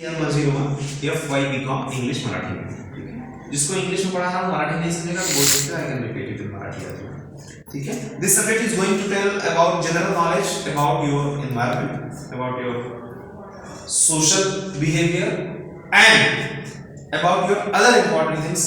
FY BCom English Marathi में, ठीक है। जिसको इंग्लिश में पढ़ाना मराठी नहीं समझेगा तो बोल सकते हैं I can repeat it in Marathi as well, ठीक है। This subject is going to tell about general knowledge about your environment, about your social behaviour and about your other important things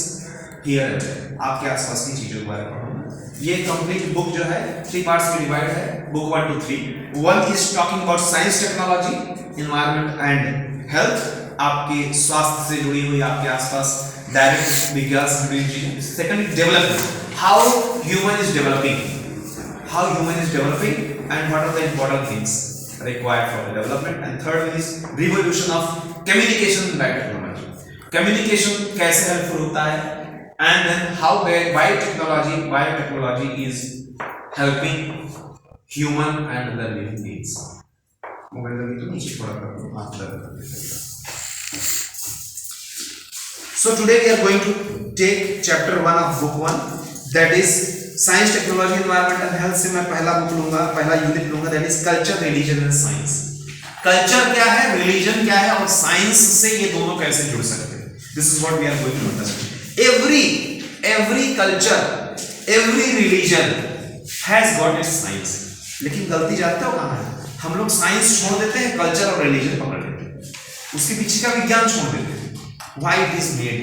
here and there. आपके आसपास की चीजों के बारे में पढ़ूंगा। ये कंप्लीट बुक जो है 3 पार्ट्स में डिवाइड है, book 1 to 3। 1 is talking about science, technology, environment and health, आपके स्वास्थ्य से जुड़ी हुई आपके आसपास डायरेक्ट विज्ञान से जुड़ी चीजें। Second is development, how human is developing, and what are the important things required for the development, and third is revolution of communication by technology, communication कैसे हेल्पफुल होता है, and then how biotechnology is helping human and other living beings। Mobile लगी तो नीचे थोड़ा कर दो, हाथ दर्द कर देगा। So today we are going to take chapter 1 of book 1, that is science, technology, environment and health से मैं पहला बुक लूंगा, पहला यूनिट लूंगा, that is culture, religion and science. Culture क्या है, रिलीजन क्या है, और साइंस से ये दोनों कैसे जुड़ सकते हैं। This is what we are going to understand. Every culture, every religion has got its science. लेकिन गलती जानते हो कहां है? हम लोग साइंस छोड़ देते हैं, कल्चर और रिलीजन पकड़ लेते हैं, उसके पीछे का विज्ञान छोड़ देते हैं। Why it is made,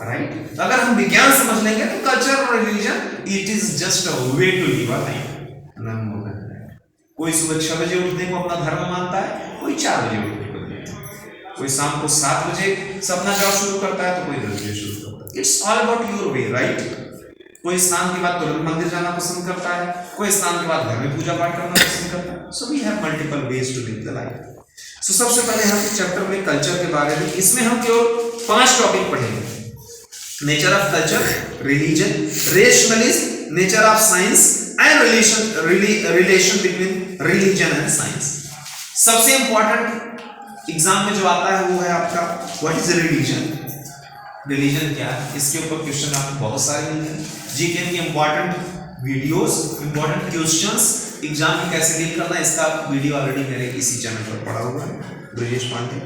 right? अगर हम विज्ञान समझ लेंगे तो कल्चर और religion it is just a way to live a life. कोई सुबह 6 बजे उठने को अपना धर्म मानता है, कोई 4 बजे उठने को मानता है, कोई शाम को 7 बजे सपना जॉब शुरू करता है, तो कोई 10 बजे शुरू करता है। It's all about your way, right? कोई स्नान के बाद तुरंत मंदिर जाना पसंद करता है, कोई स्नान के बाद घर में पूजा पाठ करना पसंद करता है। So we have multiple ways to live the life. So सबसे पहले हम चैप्टर में कल्चर के बारे में, इसमें हम केवल 5 टॉपिक पढ़ेंगे। Nature of culture, religion, rationalism, nature of science and relation between religion and science. सबसे इंपॉर्टेंट एग्जाम में जो आता है वो है आपका व्हाट इज रिलीजन। रिलीजन क्या है, इसके ऊपर क्वेश्चन आपको बहुत सारे मिलते हैं। जीके की important videos, important questions exam में कैसे डील करना है, इसका वीडियो ऑलरेडी मेरे इसी चैनल पर पड़ा हुआ है, ब्रजेश पांडे।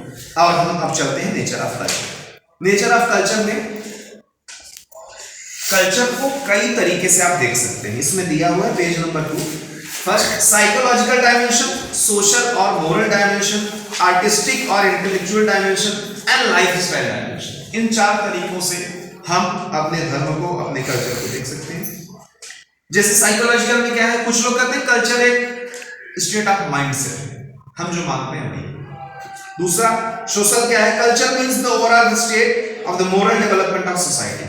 और हम अब चलते हैं nature of culture. Nature of culture में कल्चर को कई तरीके से आप देख सकते हैं, इसमें दिया हुआ है page number 2। First, psychological dimension, social और मोरल डायमेंशन, आर्टिस्टिक और intellectual dimension and lifestyle dimension. इन 4 तरीकों से हम अपने धर्म को, अपने कल्चर को देख सकते हैं। जैसे साइकोलॉजिकल में क्या है, कुछ लोग कहते हैं कल्चर एक स्टेट ऑफ माइंड सेट है, हम जो मानते हैं वही। दूसरा, सोशल क्या है, culture means the overall state of the moral development of society.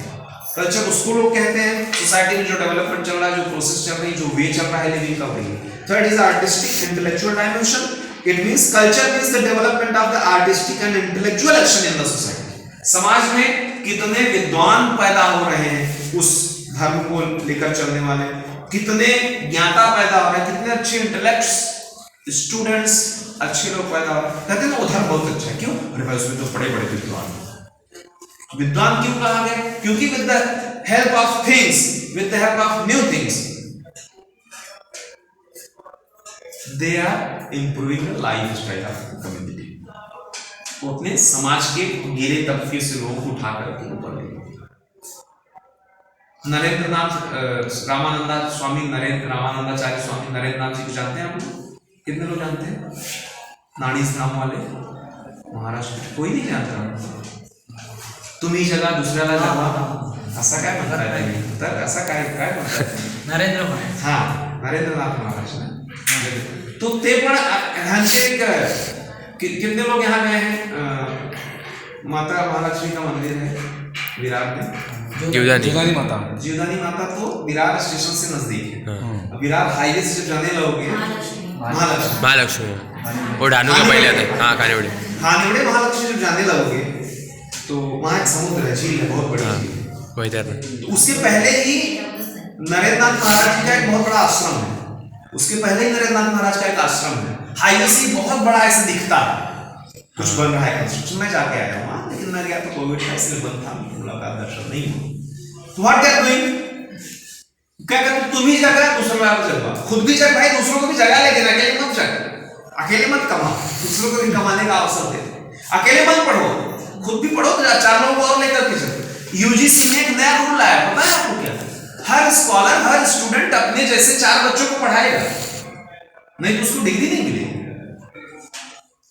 Culture उसको लोग कहते हैं सोसाइटी में जो डेवलपमेंट चल रहा है, जो प्रोसेस चल रही है, जो वे चल रहा है लिविंग का, वही। Third is artistic intellectual dimension. It means culture means the development of the artistic and intellectual action in the society. समाज में कितने विद्वान पैदा हो रहे हैं उस धर्म को लेकर चलने वाले, कितने ज्ञाता पैदा हो रहे हैं, कितने अच्छे इंटेलेक्ट्स, स्टूडेंट्स, अच्छे लोग पैदा हो रहे हैं। कहते हैं वो धर्म बहुत अच्छा है। क्यों? अरे भाई उसमें तो बड़े बड़े विद्वान। विद्वान क्यों कहा गया? क्योंकि with the help of things, with the help of new things, they are improving the life style of the community. वो अपने समाज के गिरे तबके से लोगों को उठा करके ऊपर ले गए। नरेंद्रनाथ रामानंदा स्वामी, नरेंद्र रामानंदाचार्य स्वामी नरेंद्रनाथ जी को जानते हैं आप लोग? कितने लोग जानते हैं? नाड़ी धाम वाले महाराष्ट्र, कोई नहीं जानता। तुम्ही जगा दुसऱ्याला जावा, असा काय म्हणतात आहे, तर असा काय काय म्हणतात नरेंद्र महाराज, हां नरेंद्रनाथ महाराज ना, तो ते पण ह्यांचे कितने लोग यहाँ गए हैं? माता महालक्ष्मी का मंदिर है विरार में, जीवदानी माता। जीवदानी माता तो विरार स्टेशन से नजदीक है। विरार हाईवे से जब जाने लगोगे, महालक्ष्मी वो ढानू के पहले आते, हाँ खानेवड़े महालक्ष्मी जब जाने लगोगे तो वहां एक समुद्र है, झील है, बहुत बड़ी झील है। तो उसके पहले ही नरेंद्रनाथ महाराज जी का एक बहुत बड़ा आश्रम है, उसके पहले ही नरेंद्रनाथ महाराज का एक आश्रम है। हाईवे से बहुत बड़ा ऐसे दिखता है, कुछ बन रहा है कंस्ट्रक्शन। मैं जाके आया वहां, लेकिन मैं गया तो कोविड का इसलिए बंद था, मुलाकात दर्शन नहीं हुआ। तो व्हाट दे आर डूइंग, क्या कहते तुम ही जगह दूसरों को जगह, खुद भी जगह भाई, दूसरों को भी जगह, लेकिन अकेले मत जगह, अकेले मत कमा, दूसरों को भी कमाने का अवसर दे। अकेले मत पढ़ो, खुद भी पढ़ो तो 4 लोगों को और लेकर के चलो। यूजीसी ने एक नया रूल लाया, पता है आपको क्या? हर स्कॉलर, हर स्टूडेंट अपने जैसे 4 बच्चों को पढ़ाएगा, नहीं तो उसको डिग्री नहीं मिलेगी।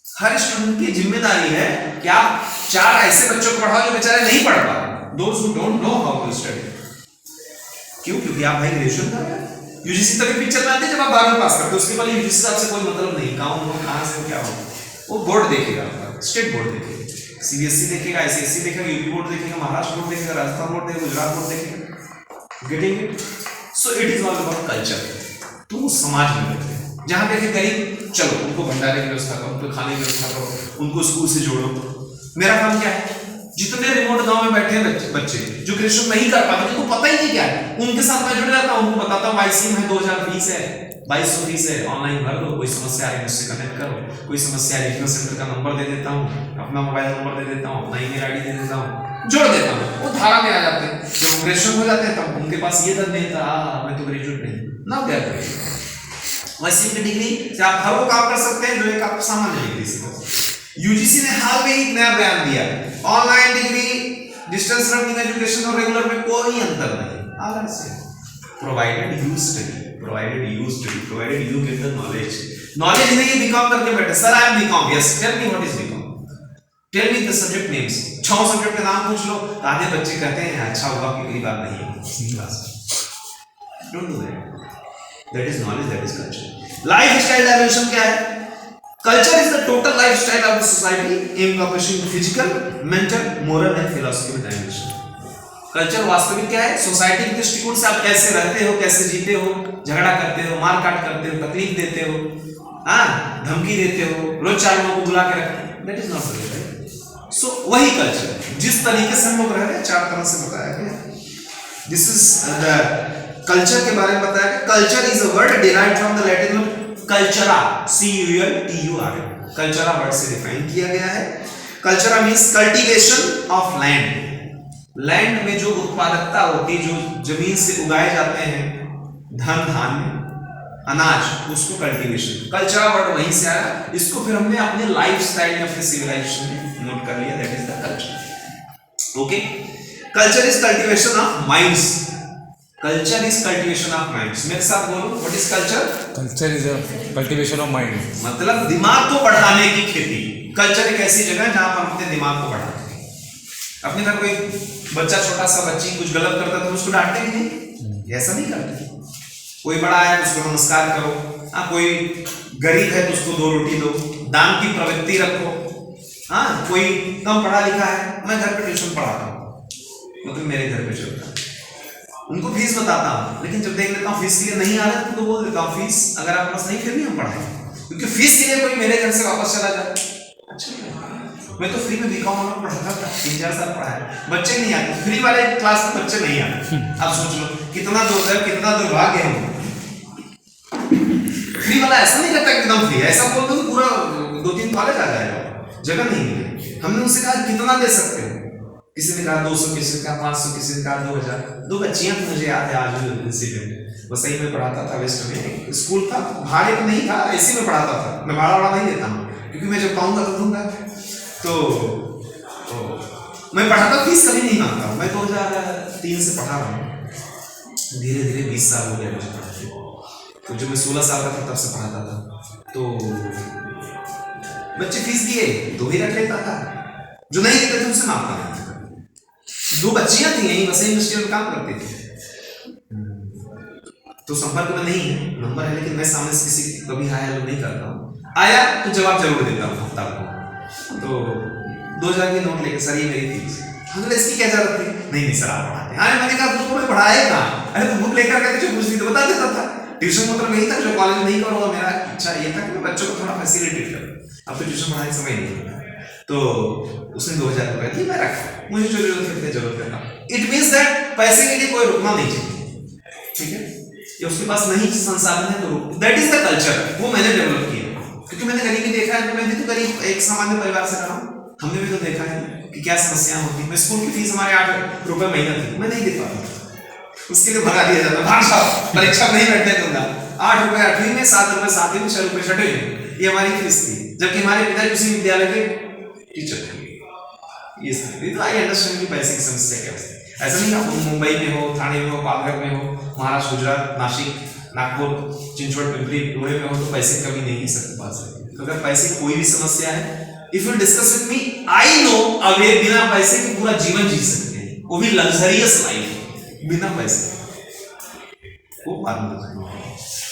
हर स्टूडेंट की जिम्मेदारी है कि आप 4 ऐसे बच्चों को पढ़ाओ जो बेचारे नहीं पढ़ पा रहे, those who don't know how to study. क्यों? क्योंकि आप भाई ग्रेजुएशन कर रहे हैं। यूजीसी तभी पिक्चर में आती है जब आप 12वीं पास करते हो, उसके पहले यूजीसी से आपसे कोई मतलब नहीं, कहां से क्या हो, वो बोर्ड देखेगा, स्टेट बोर्ड देखेगा, सीबीएसई देखेगा, आईसीएसई देखेगा, यूपी बोर्ड देखेगा, महाराष्ट्र बोर्ड देखेगा, राजस्थान बोर्ड देखेगा, गुजरात बोर्ड देखेगा। Getting it? So it is all about culture. तुम उस समाज में रहते हो जहां पे गरीब, चलो उनको भंडारे की व्यवस्था करो, उनको खाने की व्यवस्था करो, उनको स्कूल से जोड़ो। मेरा काम क्या है? जितने रिमोट गांव में बैठे हैं बच्चे जो ग्रेजुएशन नहीं कर पाते, उनको पता ही नहीं क्या है, उनके साथ मैं जुड़ जाता हूं, उनको बताता हूं आईसीएम है, 2000 फीस है, 2200 फीस है, ऑनलाइन भर दो, कोई समस्या है मुझसे कनेक्ट करो, कोई समस्या है रीजनल सेंटर का नंबर दे देता हूं, अपना मोबाइल नंबर दे देता हूं, अपना ईमेल आईडी दे देता हूं, जोड़ देता हूं, वो धारा में आ जाते हैं। जब ग्रेजुएशन हो जाते हैं तब उनके पास ये दर्द नहीं था, मैं तो ग्रेजुएट नहीं, ना क्या करें। वैसे की डिग्री से आप हर वो काम कर सकते हैं जो एक आप सामान्य डिग्री से। यूजीसी ने हाल में ही नया बयान दिया, online degree, distance learning education और रेगुलर में कोई अंतर नहीं, आराम से provided you study, provided you get the knowledge नहीं है बीकॉम करके बैठे, sir I am BCom, yes tell me what is BCom, tell me the subject names, 6 subject के नाम पूछ लो, आधे बच्चे कहते हैं अच्छा हुआ कि मेरी बात नहीं है, don't do that is knowledge, that is culture. Life style dimension क्या है? Culture is the total life style of the society encompassing physical, mental, moral and philosophical dimension. Culture वास्तविक क्या है? सोसाइटी के दृष्टिकोण से आप कैसे रहते हो, कैसे जीते हो, झगड़ा करते हो, मार काट करते हो, तकलीफ देते हो, धमकी देते हो, रोज 4 लोगों को बुला के रखते हो, दैट इज नॉट कल्चर। सो वही कल्चर जिस तरीके से हम लोग रह रहे हैं, 4 तरह से बताया गया। दिस इज द कल्चर के बारे में बताया गया। Culture is a word derived from the Latin cultura, CULTURA, cultura word से डिफाइन किया गया है। Cultura means cultivation of land, land में जो उत्पादकता होती है, जो जमीन से उगाए जाते हैं धन, धान्य, अनाज, उसको कल्टीवेशन, कल्चर वर्ड वहीं से आया। इसको फिर हमने अपने लाइफस्टाइल या फिर सिविलाइजेशन में नोट कर लिया, that is the culture. Okay, culture is cultivation of minds, culture is cultivation of minds. मेरे साथ बोलो, what is culture? Culture is cultivation of mind, मतलब दिमाग को बढ़ाने की खेती। कल्चर एक ऐसी जगह है जहां पर हम अपने दिमाग को बढ़ाते हैं। अपने घर कोई बच्चा, छोटा सा बच्ची कुछ गलत करता है तो उसको डांटते भी नहीं, ऐसा नहीं करते। कोई बड़ा है तो उसको नमस्कार करो, कोई गरीब है तो उसको 2 रोटी दो, दान की प्रवृत्ति रखो। कोई कम पढ़ा लिखा है, मैं घर पे ट्यूशन पढ़ाता हूँ, मतलब मेरे घर पे चलता है, उनको फीस बताता हूँ, लेकिन जब देख लेता हूँ फीस के लिए नहीं आ रहा तो बोल देता हूँ फीस अगर आपके पास नहीं फिर भी हम पढ़ाएंगे, क्योंकि फीस के लिए कोई मेरे घर से वापस चला जाए अच्छा। मैं तो फ्री में बीकॉम पढ़ाता था, 3-4 साल पढ़ाया, बच्चे नहीं आते, फ्री वाले क्लास में बच्चे नहीं आते। आप सोच लो कितना दुर्भाग्य है। फ्री वाला ऐसा नहीं करता एकदम फ्री, ऐसा बोल दो पूरा 2-3 कॉलेज आ जाएगा, जगह नहीं मिले। हमने उनसे कहा कितना दे सकते हो, किसी ने कहा 200, किसी ने कहा 500, किसी ने कहा 2000। 2 बच्चियां थी, मुझे याद है आज भी इंसिडेंट, वो सही में पढ़ाता था, वेस्ट में स्कूल था, भाड़े पे नहीं था, ऐसी में पढ़ाता था, मैं भाड़ा नहीं देता हूँ क्योंकि मैं जब पाऊंगा तो दूंगा। तो मैं पढ़ाता, फीस कभी नहीं मांगता हूँ। मैं 2003 से पढ़ा रहा हूँ, धीरे धीरे 20 साल हो गए मुझे पढ़ाते। तो जब मैं 16 साल का था तब से पढ़ाता था, तो बच्चे फीस दिए तो ही रख लेता था, जो नहीं देते थे उनसे मांगता था। 2 बच्चियां थी यही बस इंडस्ट्री में काम करती थी, तो संपर्क में नहीं है, नंबर है, लेकिन मैं सामने से किसी कभी हाय हेलो नहीं करता हूँ, आया तो जवाब जरूर देता हूँ हफ्ता को। तो 2000 की नोट लेके सर ये मेरी फीस, हमने इसकी क्या जरूरत थी? नहीं सर आप पढ़ाते हैं। मैंने कहा तुमको मैं पढ़ाया था, अरे तो बुक लेकर के जो पूछती तो बता देता था। ट्यूशन मतलब यही था, जो कॉलेज नहीं करूँगा, मेरा इच्छा ये था कि मैं बच्चों को थोड़ा फैसिलिटेट करूँ। अब तो ट्यूशन पढ़ाने समय नहीं, तो उसने 2000 रुपए दिए, मैं रखा, मुझे जो जरूरत है। इट मीन्स दैट पैसे के लिए कोई रुकना नहीं चाहिए, ठीक है? या उसके पास नहीं संसाधन है तो रुक, दैट इज द कल्चर, वो मैंने डेवलप किया, क्योंकि मैंने गरीबी देखा है। मैं भी तो गरीब एक सामान्य परिवार से रहा हूँ, हमने भी तो देखा है कि क्या समस्याएं होती। मैं स्कूल की फीस हमारे 8 रुपए महीना थी, मैं नहीं दे पाता, उसके लिए भगा दिया जाता, भाग साहब परीक्षा में नहीं बैठने दूंगा। 8 रुपए 8वीं में, 7 रुपए 7वीं में, 6 रुपए 6वीं में, ये हमारी फीस थी। जबकि हमारे पिताजी उसी विद्यालय के टीचर के लिए। ये समझिए, तो आई अंडरस्टैंड की बेसिक समस्या क्या है। ऐसा नहीं आप मुंबई में हो, थाने में हो, पालघर में हो, महाराष्ट्र, गुजरात, नासिक, नागपुर, चिंचवड़, पिंपरी, पुणे में हो तो पैसे की कमी नहीं है सबके पास है। तो अगर पैसे की कोई भी समस्या है, if you discuss with me, I know away बिना पैसे के पूरा जीवन जी सकते हैं, वो भी लग्जरियस लाइफ बिना पैसे वो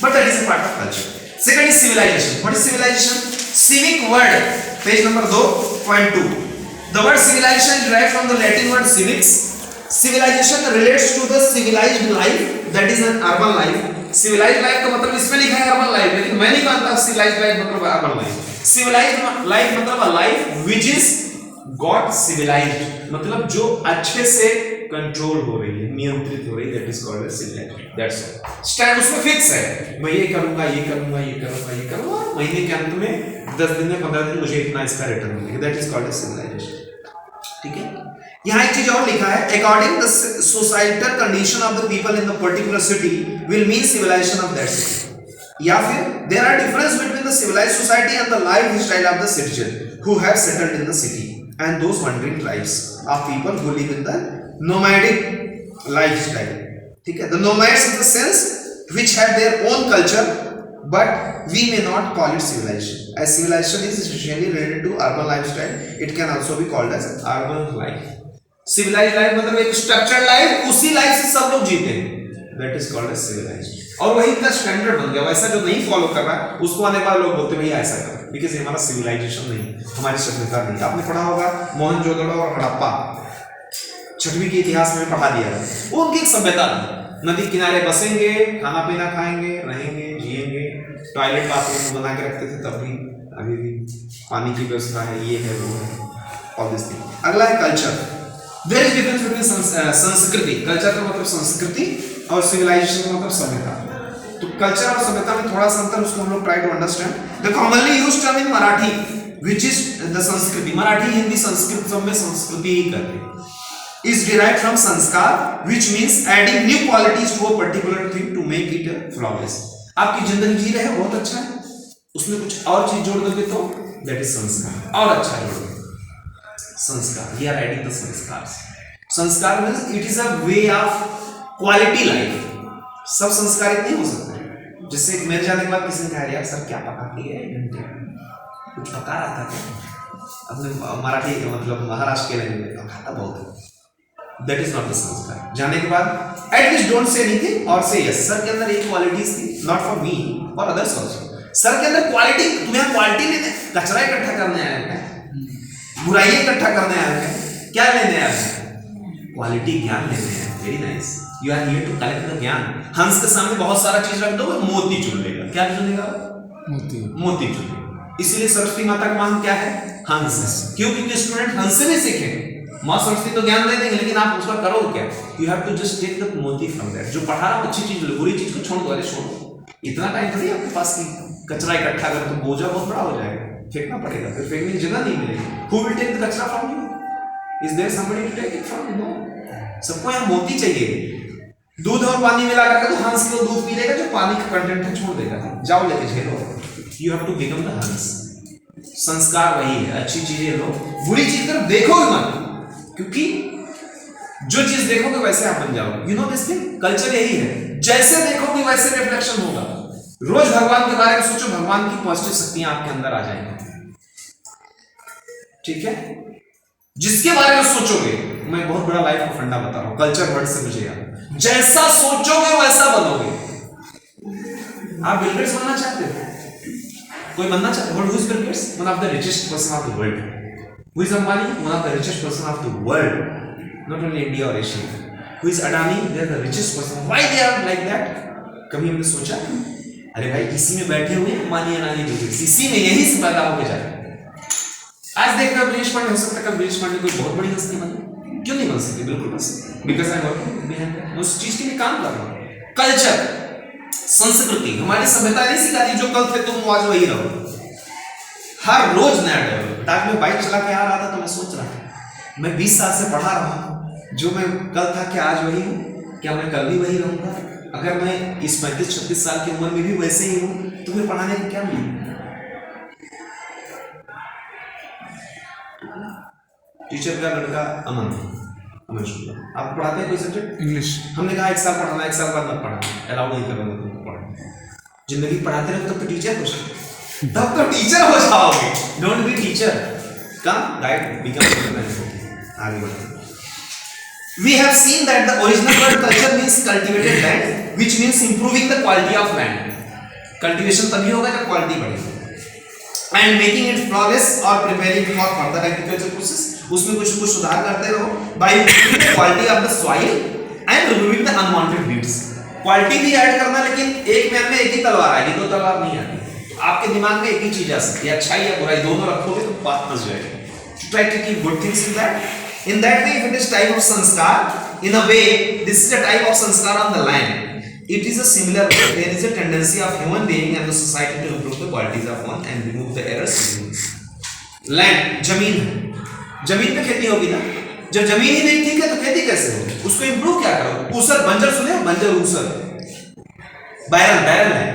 but that is a part of culture. Second is civilisation. What is civilisation? civic word, page number 2.2. The word civilization is derived from the Latin word civics. Civilization relates to the civilized life, that is an urban life. Civilized life का मतलब इसमें लिखा है urban life, लेकिन मैं नहीं मानता civilized life मतलब urban life. Civilized life मतलब a life which is got civilized, मतलब जो अच्छे से कंट्रोल हो रही है, नियंत्रित हो रही है, that is called as civilized. That's all. Stand उसमें फिक्स है, मैं ये करूंगा, ये करूंगा, ये करूंगा, ये करूंगा, महीने के अंत में 10 दिन में 15 दिन मुझे इतना इसका रिटर्न मिलेगा, that is called as civilisation. ठीक है, यहाँ एक चीज और लिखा है, according the societal condition of the people in the particular city will mean civilisation of that city, या फिर there are difference between the civilised society and the life style of the citizen who have settled in the city and those wandering tribes of people who live in the nomadic lifestyle. ठीक है, the nomads in the sense which have their own culture, but we may not call it civilization, as civilization is essentially related to urban lifestyle. It can also be called as urban life. Civilized life मतलब एक structured life, उसी life से सब लोग जीते हैं, that is called as civilized. और वही इतना स्टैंडर्ड बन गया, वैसा जो नहीं फॉलो कर रहा है उसको आने वाले लोग बोलते भैया ऐसा कर, बिकॉज ये हमारा सिविलाइजेशन नहीं, हमारी सभ्यता नहीं। आपने पढ़ा होगा मोहनजोदड़ो और हड़प्पा, 6वीं के इतिहास में पढ़ा दिया है, वो उनकी एक सभ्यता थी। नदी किनारे बसेंगे, खाना पीना खाएंगे, रहेंगे, जिएंगे, टॉयलेट बाथरूम बना के रखते थे, तब भी अभी भी पानी की व्यवस्था है, ये है वो है, ऑल दिस थिंग। अगला है culture. There is difference between संस्कृति, कल्चर का मतलब संस्कृति और सिविलाइजेशन का मतलब सभ्यता। तो कल्चर और सभ्यता में थोड़ा सा अंतर, उसको हम लोग try to understand. The commonly used term in Marathi which is the sanskriti, Marathi Hindi Sanskrit सब में संस्कृति ही कहते हैं, is derived from sanskar, which means adding new qualities to a particular thing to make it flawless. आपकी जिंदगी जी रहे हैं बहुत अच्छा है, उसमें कुछ और चीज जोड़ दोगे तो that is संस्कार, और अच्छा जोड़ोगे संस्कार। We are adding the संस्कार। संस्कार means it is a way of quality life. सब संस्कारित नहीं हो सकते। जिससे मेरे जाने के बाद किसी ने कहा यार सर क्या पका के गए घंटे, कुछ पका रहा था क्या? अपने मराठी मतलब महाराष्ट्र के लैंग्वेज में खाता बहुत है, That is not the संस्कार। जाने के बाद at least don't say anything or say yes। Sir के अंदर एक क्वालिटीज थी, not for me for others also। Sir के अंदर क्वालिटी, तुम्हें क्वालिटी लेने, कचरा इकट्ठा करने आए हैं, बुराई इकट्ठा करने आए हैं, क्या लेने आए हैं? क्वालिटी ज्ञान लेने हैं। Very nice, you are here to collect the gyan. हंस के सामने बहुत सारा चीज रख दो, वो मोती चुन लेगा। क्या चुनेगा? मोती, मोती चुनेगा। इसीलिए सरस्वती माता का मान क्या है? हंस। क्यों? क्योंकि स्टूडेंट हंस से भी सीखेंगे। माँ सरस्वती तो ज्ञान दे देंगे, लेकिन आप उसका करोगे क्या? You have to just take the moti from that. जो पढ़ा रहा अच्छी चीज लो, बुरी चीज को छोड़ दो। अरे छोड़ो, इतना टाइम थोड़ी आपके पास की कचरा इकट्ठा करो तो बोझा बहुत बड़ा हो जाएगा, फेंकना पड़ेगा, फिर फेंकने की जगह नहीं मिलेगी। Who will take the kachra from you? Is there somebody to take it from you? No. सबको यहाँ मोती चाहिए। दूध और पानी मिला करके तो हंस के दूध पी लेगा, जो पानी का कंटेंट है छोड़ देगा। जाओ लेके झेलो। You have to become the hans. संस्कार वही है, अच्छी चीजें लो, बुरी चीज तरफ देखो ही मत, क्योंकि जो चीज देखोगे वैसे आप बन जाओगे। You know this thing, culture यही है, जैसे देखोगे वैसे रिफ्लेक्शन होगा। रोज भगवान के बारे में सोचो, भगवान की पॉजिटिव शक्तियां आपके अंदर आ जाएंगी। ठीक है, जिसके बारे में सोचोगे, मैं बहुत बड़ा लाइफ का फंडा बता रहा हूं, कल्चर वर्ड से मुझे याद, जैसा सोचोगे वैसा बनोगे। आप बिल गेट्स बनना चाहते हो? कोई बनना चाहते हो? Who is Bill Gates? One of the richest person of the world. Who is Ambani? One of the richest person of the world, not only India or Asia. Who is Adani? They are the richest person. Why they are like that? कभी हमने सोचा? अरे भाई इसी में बैठे हुए अंबानी अडानी जो इसी में यही से पैदा होके जा रहे हैं। आज देखकर ब्रिटिश पांडे हो सकता है, ब्रिटिश पांडे कोई बहुत बड़ी हस्ती बने, क्यों नहीं बन सकती? बिल्कुल बन सकती, because I working behind that. मैं उस चीज के लिए काम कर रहा हूँ। कल्चर, संस्कृति, हमारी सभ्यता नहीं सिखाती जो कल थे तुम आज वही रहो। हर रोज नया डेवलप। आज मैं बाइक चला के आ रहा था तो मैं सोच रहा था, मैं 20 साल से पढ़ा रहा हूँ, जो मैं कल था क्या आज वही हूँ? क्या मैं कल भी वही रहूंगा? अगर मैं इस 35-36 साल की उम्र में भी वैसे ही हूँ तो फिर पढ़ाने का क्या मिलेगा? टीचर का लड़का अमन शुक्ला, आप पढ़ाते हैं कोई सब्जेक्ट? इंग्लिश। हमने कहा 1 साल पढ़ाना, 1 साल बाद मत पढ़ाना, अलाउ नहीं करूँगा तुमको पढ़ाना। जिंदगी पढ़ाते रहो तब तो टीचर हो जाओगे, तब तो टीचर हो जाओगे। Don't be teacher, come guide become. आगे बढ़ो। We have seen that the original word culture means cultivated land, which means improving the quality of land. Cultivation तभी होगा जब quality बढ़ेगी। And making it flawless or preparing for further agriculture process, उसमें कुछ सुधार करते रहो by improving the quality of the soil and removing the unwanted weeds. Quality भी ऐड करना, लेकिन एक मैन में एक ही तलवार आएगी, 2 तलवार नहीं आती। तो आपके दिमाग में एक ही चीज आ सकती है, अच्छाई या बुराई दोनों रखोगे तो बात फंस जाएगी। Try to keep good things in that. In that way, if it is type of sanskar, in a way, this is a type of sanskar on the land. It is a similar way. There is a tendency of human being and the society to improve the qualities of one and remove the errors. Land, जमीन पे खेती होगी ना। जब जमीन ही नहीं ठीक है तो खेती कैसे होगी? उसको इम्प्रूव क्या करो? ऊसर, बंजर सुने? बंजर ऊसर, बैरन है,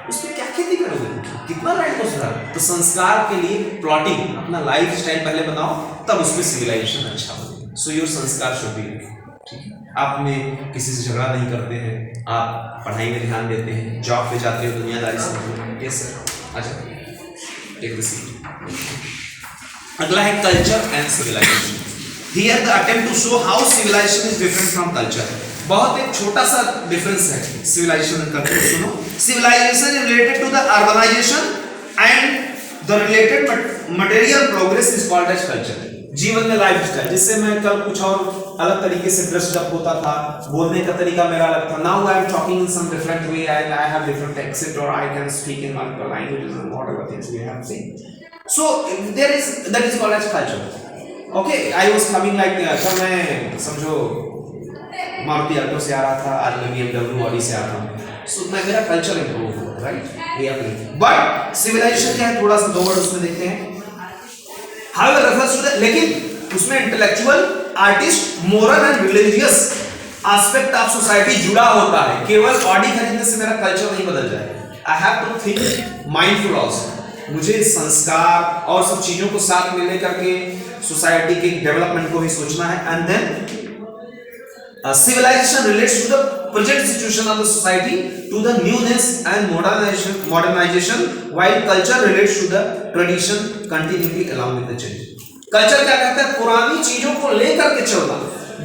उसमें क्या खेती करोगे? कितना लैंड को सुधार? तो संस्कार के लिए प्लॉटिंग, अपना लाइफ स्टाइल पहले बनाओ, तब उसमें सिविलाइजेशन अच्छा होगा। सो योर संस्कार शुड बी, ठीक है? आप में किसी से झगड़ा नहीं करते हैं, आप पढ़ाई में ध्यान देते हैं, जॉब पे जाते हो दुनियादारी से। यस सर, अच्छा टेक द सीट। अगला है culture and civilization. Here the attempt to show how civilization is different from culture. बहुत एक छोटा सा डिफरेंस है सिविलाइजेशन एंड कल्चर। सुनो, civilization is related to the urbanization and the related material progress is called as culture. जीवन में life style, जिससे मैं कल कुछ और अलग तरीके से ड्रेस्ड अप होता था, बोलने का तरीका मेरा अलग था। Now I am talking in some different way, I have different accent और I can speak in multiple languages and whatever things we have seen. So there is, that is called as culture. Okay, I was coming like, जब मैं समझो Maruti Alto से आ रहा था, आज मैं BMW Audi से आता हूँ, सो मैं मेरा कल्चर इंप्रूव हुआ, राइट? बट सिविलाइजेशन क्या है, थोड़ा सा 2 वर्ड उसमें देखते हैं। However, refers to the, लेकिन उसमें intellectual, artist, moral and religious aspect of society जुड़ा होता है। केवल ऑडी खरीदने से मेरा कल्चर नहीं बदल जाए। I have to think mindful also. मुझे संस्कार और सब चीजों को साथ में लेकर के सोसाइटी के डेवलपमेंट को भी सोचना है। And then civilization relates to the present situation of the society, to the newness and modernization, while culture relates to the tradition continually along with the change. Culture क्या कहता है? पुरानी चीजों को लेकर के चलना,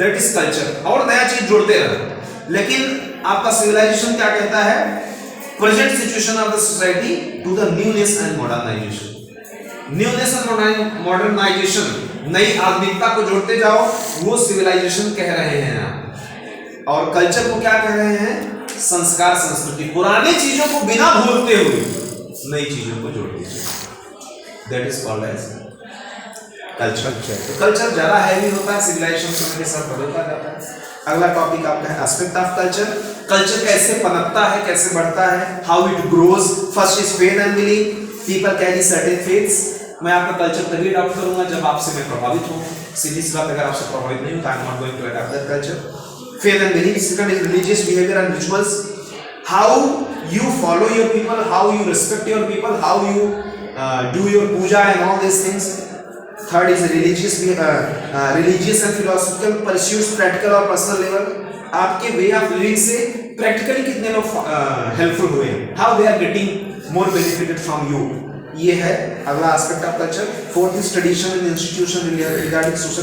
that is culture, और नया चीज जोड़ते रहना। लेकिन आपका civilization क्या कहता है? Present situation of the society to the newness and modernization. Newness and modernization, नई आधुनिकता को जोड़ते जाओ, वो civilization कह रहे हैं आप। और कल्चर को क्या कह रहे हैं? संस्कार, संस्कृति। पुरानी चीजों को बिना भूलते हुए नई चीजों को जोड़ दीजिए, that is called as culture. तो कल्चर ज्यादा हैवी होता है, सिविलाइजेशन समय के साथ बदलता जाता है। अगला टॉपिक आपका है एस्पेक्ट ऑफ कल्चर। कल्चर कैसे पनपता है, कैसे बढ़ता है, how it grows. First is faith and belief, people carry certain faiths. मैं आपका कल्चर तभी अडॉप्ट करूंगा जब आपसे मैं प्रभावित हूँ। सीधी सी बात, अगर आपसे प्रभावित नहीं होता, I am not going to adopt that culture. Faith and belief. Second is religious behavior and rituals. How you follow your people, how you respect your people, how you do your puja and all these things. Third is religious and philosophical pursuits, practical और personal level. आपके way of living से practically कितने लोग helpful हुए हैं? How they are getting more benefited from you. ये है अगला aspect of culture. Fourth is tradition and institution regarding social